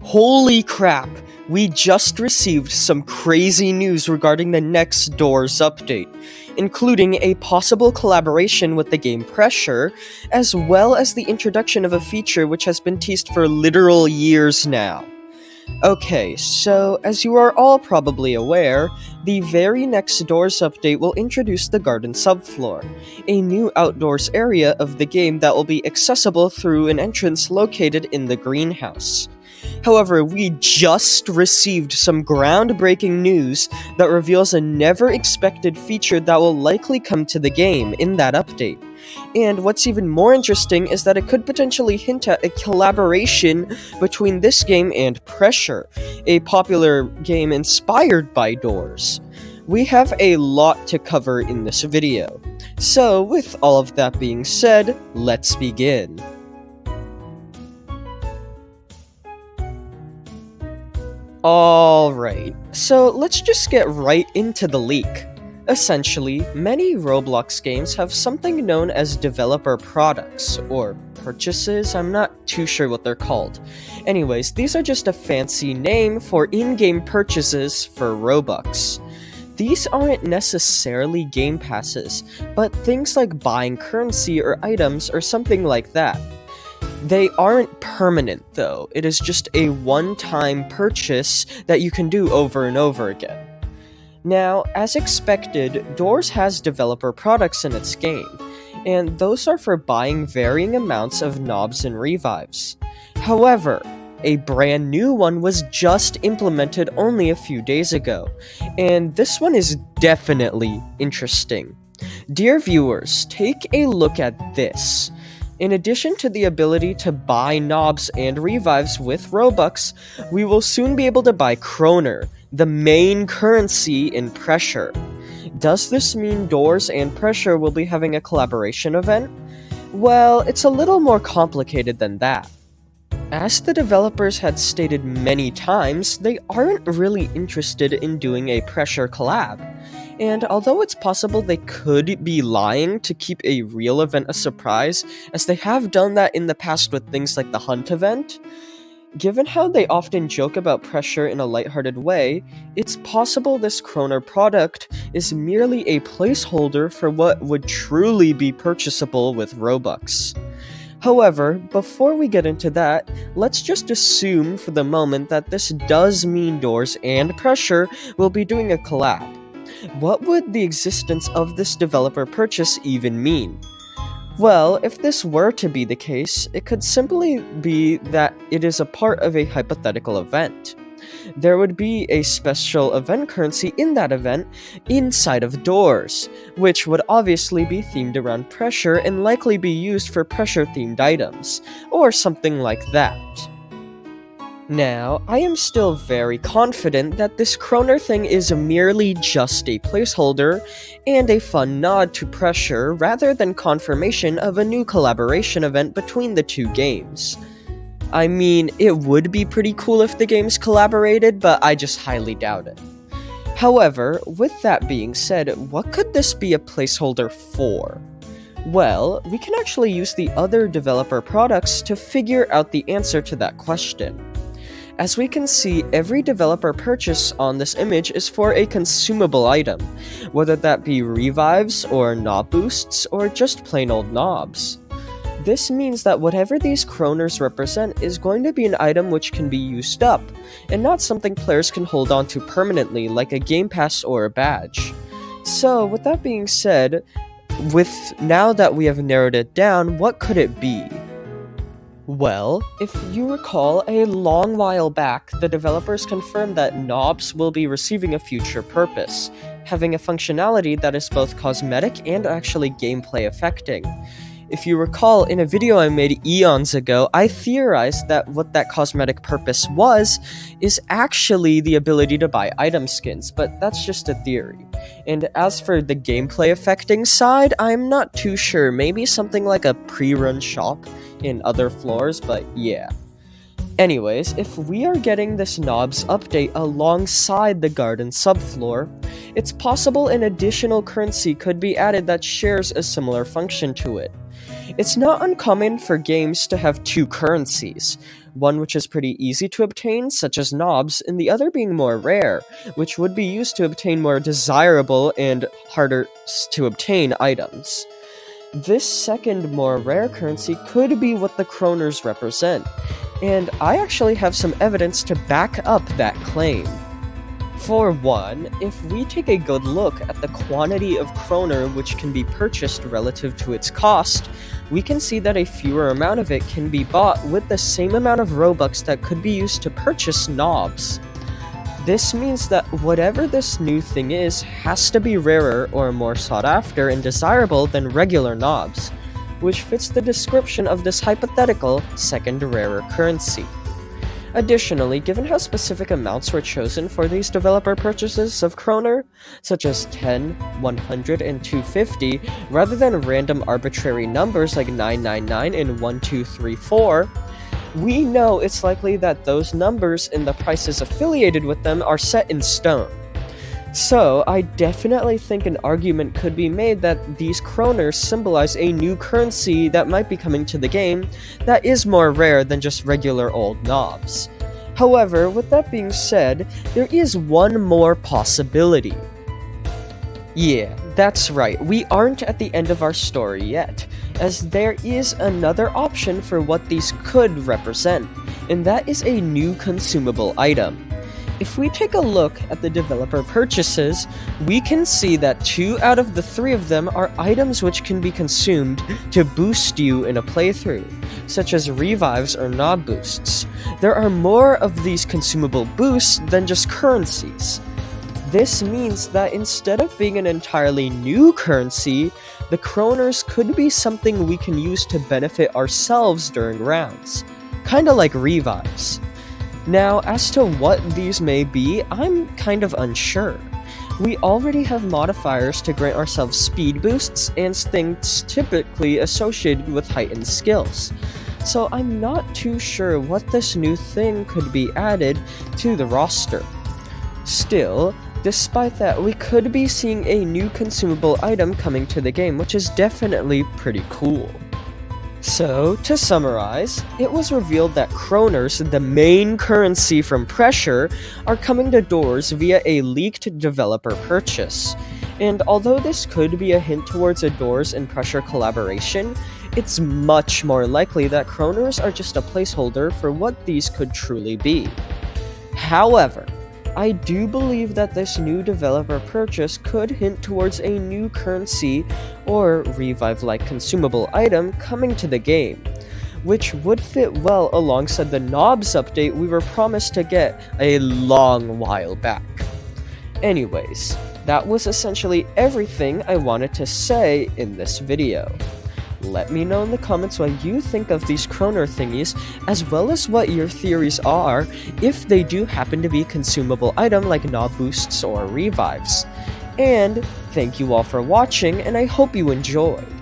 Holy crap! We just received some crazy news regarding the next Doors update, including a possible collaboration with the game Pressure, as well as the introduction of a feature which has been teased for literal years now. Okay, so as you are all probably aware, the very next Doors update will introduce the Garden Subfloor, a new outdoors area of the game that will be accessible through an entrance located in the greenhouse. However, we just received some groundbreaking news that reveals a never-expected feature that will likely come to the game in that update. And what's even more interesting is that it could potentially hint at a collaboration between this game and Pressure, a popular game inspired by Doors. We have a lot to cover in this video. So, with all of that being said, let's begin. Alright, so let's just get right into the leak. Essentially, many Roblox games have something known as developer products, or purchases, I'm not too sure what they're called. Anyways, these are just a fancy name for in-game purchases for Robux. These aren't necessarily game passes, but things like buying currency or items or something like that. They aren't permanent though, it is just a one-time purchase that you can do over and over again. Now, as expected, Doors has developer products in its game, and those are for buying varying amounts of knobs and revives. However, a brand new one was just implemented only a few days ago, and this one is definitely interesting. Dear viewers, take a look at this. In addition to the ability to buy knobs and revives with Robux, we will soon be able to buy Kroner, the main currency in Pressure. Does this mean Doors and Pressure will be having a collaboration event? Well, it's a little more complicated than that. As the developers had stated many times, they aren't really interested in doing a Pressure collab. And although it's possible they could be lying to keep a real event a surprise, as they have done that in the past with things like the Hunt event, given how they often joke about Pressure in a lighthearted way, it's possible this Kroner product is merely a placeholder for what would truly be purchasable with Robux. However, before we get into that, let's just assume for the moment that this does mean Doors and Pressure will be doing a collab. What would the existence of this developer purchase even mean? Well, if this were to be the case, it could simply be that it is a part of a hypothetical event. There would be a special event currency in that event inside of Doors, which would obviously be themed around Pressure and likely be used for Pressure-themed items, or something like that. Now, I am still very confident that this Kroner thing is merely just a placeholder and a fun nod to Pressure rather than confirmation of a new collaboration event between the two games. I mean, it would be pretty cool if the games collaborated, but I just highly doubt it. However, with that being said, what could this be a placeholder for? Well, we can actually use the other developer products to figure out the answer to that question. As we can see, every developer purchase on this image is for a consumable item, whether that be revives or knob boosts or just plain old knobs. This means that whatever these Kroners represent is going to be an item which can be used up, and not something players can hold on to permanently like a game pass or a badge. So, with that being said, now that we have narrowed it down, what could it be? Well, if you recall, a long while back, the developers confirmed that knobs will be receiving a future purpose, having a functionality that is both cosmetic and actually gameplay affecting. If you recall, in a video I made eons ago, I theorized that what that cosmetic purpose is actually the ability to buy item skins, but that's just a theory. And as for the gameplay affecting side, I'm not too sure, maybe something like a pre-run shop in other floors, but yeah. Anyways, if we are getting this knobs update alongside the garden subfloor, it's possible an additional currency could be added that shares a similar function to it. It's not uncommon for games to have two currencies, one which is pretty easy to obtain, such as knobs, and the other being more rare, which would be used to obtain more desirable and harder to obtain items. This second, more rare currency could be what the kroners represent, and I actually have some evidence to back up that claim. For one, if we take a good look at the quantity of kroner which can be purchased relative to its cost, we can see that a fewer amount of it can be bought with the same amount of Robux that could be used to purchase knobs. This means that whatever this new thing is has to be rarer or more sought after and desirable than regular knobs, which fits the description of this hypothetical second rarer currency. Additionally, given how specific amounts were chosen for these developer purchases of kroner, such as 10, 100, and 250, rather than random arbitrary numbers like 999 and 1234, we know it's likely that those numbers and the prices affiliated with them are set in stone. So, I definitely think an argument could be made that these kroners symbolize a new currency that might be coming to the game that is more rare than just regular old knobs. However, with that being said, there is one more possibility. Yeah, that's right, we aren't at the end of our story yet, as there is another option for what these could represent, and that is a new consumable item. If we take a look at the developer purchases, we can see that 2 out of the 3 of them are items which can be consumed to boost you in a playthrough, such as revives or knob boosts. There are more of these consumable boosts than just currencies. This means that instead of being an entirely new currency, the kroners could be something we can use to benefit ourselves during rounds, kinda like revives. Now, as to what these may be, I'm kind of unsure. We already have modifiers to grant ourselves speed boosts and things typically associated with heightened skills, so I'm not too sure what this new thing could be added to the roster. Still, despite that, we could be seeing a new consumable item coming to the game, which is definitely pretty cool. So, to summarize, it was revealed that kroners, the main currency from Pressure, are coming to doors via a leaked developer purchase. And although this could be a hint towards a Doors and Pressure collaboration, it's much more likely that kroners are just a placeholder for what these could truly be. However, I do believe that this new developer purchase could hint towards a new currency or revive-like consumable item coming to the game, which would fit well alongside the knobs update we were promised to get a long while back. Anyways, that was essentially everything I wanted to say in this video. Let me know in the comments what you think of these kroner thingies, as well as what your theories are if they do happen to be a consumable item like knob boosts or revives. And thank you all for watching, and I hope you enjoyed.